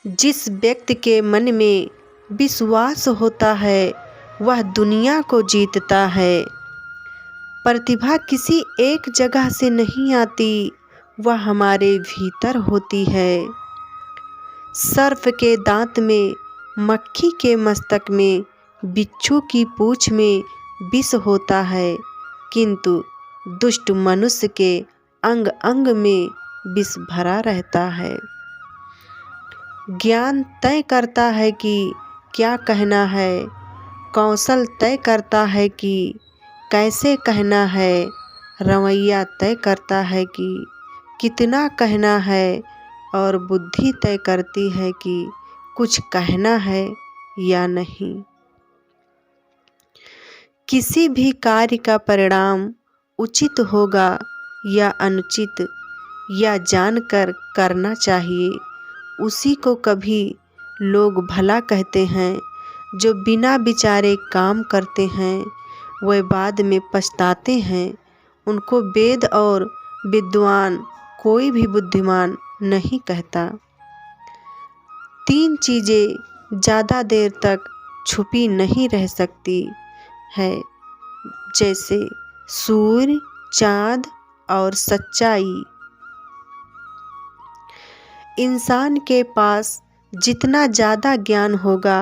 जिस व्यक्ति के मन में विश्वास होता है वह दुनिया को जीतता है। प्रतिभा किसी एक जगह से नहीं आती, वह हमारे भीतर होती है। सर्प के दांत में, मक्खी के मस्तक में, बिच्छू की पूंछ में विष होता है, किंतु दुष्ट मनुष्य के अंग अंग में विष भरा रहता है। ज्ञान तय करता है कि क्या कहना है, कौशल तय करता है कि कैसे कहना है, रवैया तय करता है कि कितना कहना है, और बुद्धि तय करती है कि कुछ कहना है या नहीं। किसी भी कार्य का परिणाम उचित होगा या अनुचित, या जानकर करना चाहिए, उसी को कभी लोग भला कहते हैं। जो बिना विचारे काम करते हैं वे बाद में पछताते हैं। उनको वेद और विद्वान कोई भी बुद्धिमान नहीं कहता। 3 चीज़ें ज़्यादा देर तक छुपी नहीं रह सकती है, जैसे सूर्य, चाँद और सच्चाई। इंसान के पास जितना ज़्यादा ज्ञान होगा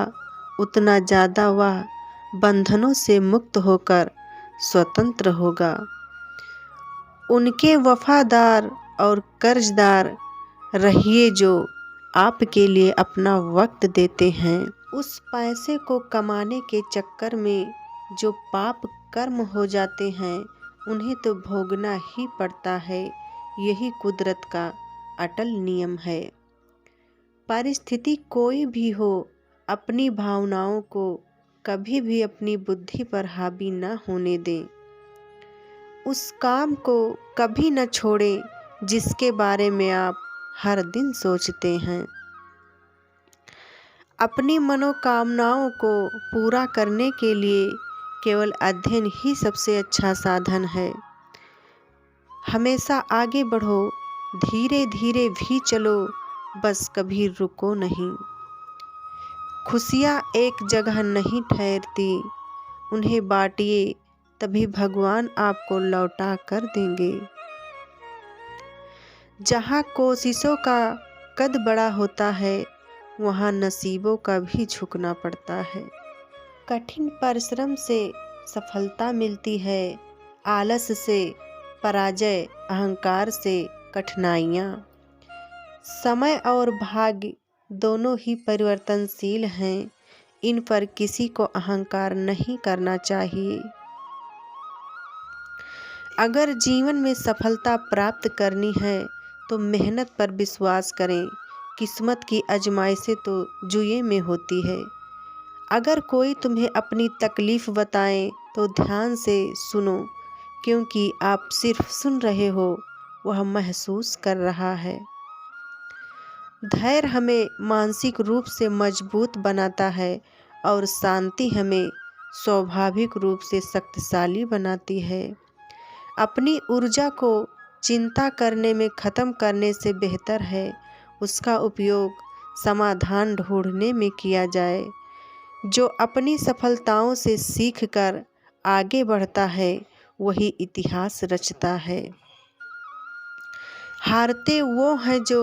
उतना ज़्यादा वह बंधनों से मुक्त होकर स्वतंत्र होगा। उनके वफादार और कर्जदार रहिए जो आपके लिए अपना वक्त देते हैं। उस पैसे को कमाने के चक्कर में जो पाप कर्म हो जाते हैं उन्हें तो भोगना ही पड़ता है। यही कुदरत का अटल नियम है। परिस्थिति कोई भी हो, अपनी भावनाओं को कभी भी अपनी बुद्धि पर हावी न होने दें। उस काम को कभी न छोड़ें जिसके बारे में आप हर दिन सोचते हैं। अपनी मनोकामनाओं को पूरा करने के लिए केवल अध्ययन ही सबसे अच्छा साधन है। हमेशा आगे बढ़ो, धीरे धीरे भी चलो, बस कभी रुको नहीं। खुशियाँ एक जगह नहीं ठहरती, उन्हें बांटिए, तभी भगवान आपको लौटा कर देंगे। जहाँ कोशिशों का कद बड़ा होता है वहाँ नसीबों का भी झुकना पड़ता है। कठिन परिश्रम से सफलता मिलती है, आलस से पराजय, अहंकार से कठिनाइयाँ। समय और भाग्य दोनों ही परिवर्तनशील हैं, इन पर किसी को अहंकार नहीं करना चाहिए। अगर जीवन में सफलता प्राप्त करनी है तो मेहनत पर विश्वास करें। किस्मत की आजमाइशें तो जुए में होती है। अगर कोई तुम्हें अपनी तकलीफ़ बताए तो ध्यान से सुनो, क्योंकि आप सिर्फ सुन रहे हो, वह महसूस कर रहा है। धैर्य हमें मानसिक रूप से मजबूत बनाता है और शांति हमें स्वाभाविक रूप से शक्तिशाली बनाती है। अपनी ऊर्जा को चिंता करने में ख़त्म करने से बेहतर है उसका उपयोग समाधान ढूंढने में किया जाए। जो अपनी सफलताओं से सीखकर आगे बढ़ता है वही इतिहास रचता है। हारते वो हैं जो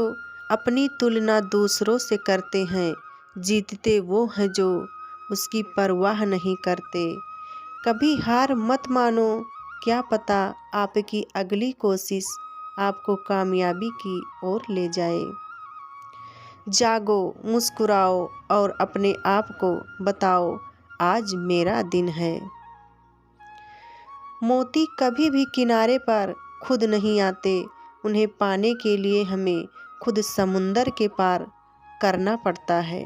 अपनी तुलना दूसरों से करते हैं, जीतते वो हैं जो उसकी परवाह नहीं करते। कभी हार मत मानो, क्या पता आपकी अगली कोशिश आपको कामयाबी की ओर ले जाए। जागो, मुस्कुराओ और अपने आप को बताओ, आज मेरा दिन है। मोती कभी भी किनारे पर खुद नहीं आते, उन्हें पाने के लिए हमें खुद समुंदर के पार करना पड़ता है।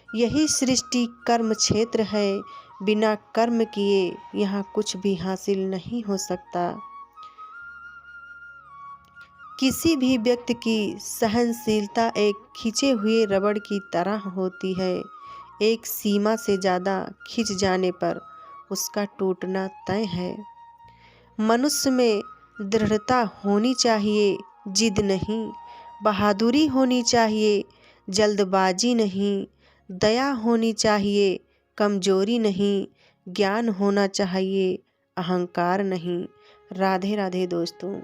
यही सृष्टि कर्म क्षेत्र है, बिना कर्म किए यहाँ कुछ भी हासिल नहीं हो सकता। किसी भी व्यक्ति की सहनशीलता एक खिंचे हुए रबड़ की तरह होती है। एक सीमा से ज़्यादा खिंच जाने पर उसका टूटना तय है। मनुष्य में दृढ़ता होनी चाहिए, जिद नहीं। बहादुरी होनी चाहिए, जल्दबाजी नहीं, दया होनी चाहिए, कमजोरी नहीं, ज्ञान होना चाहिए, अहंकार नहीं। राधे राधे दोस्तों।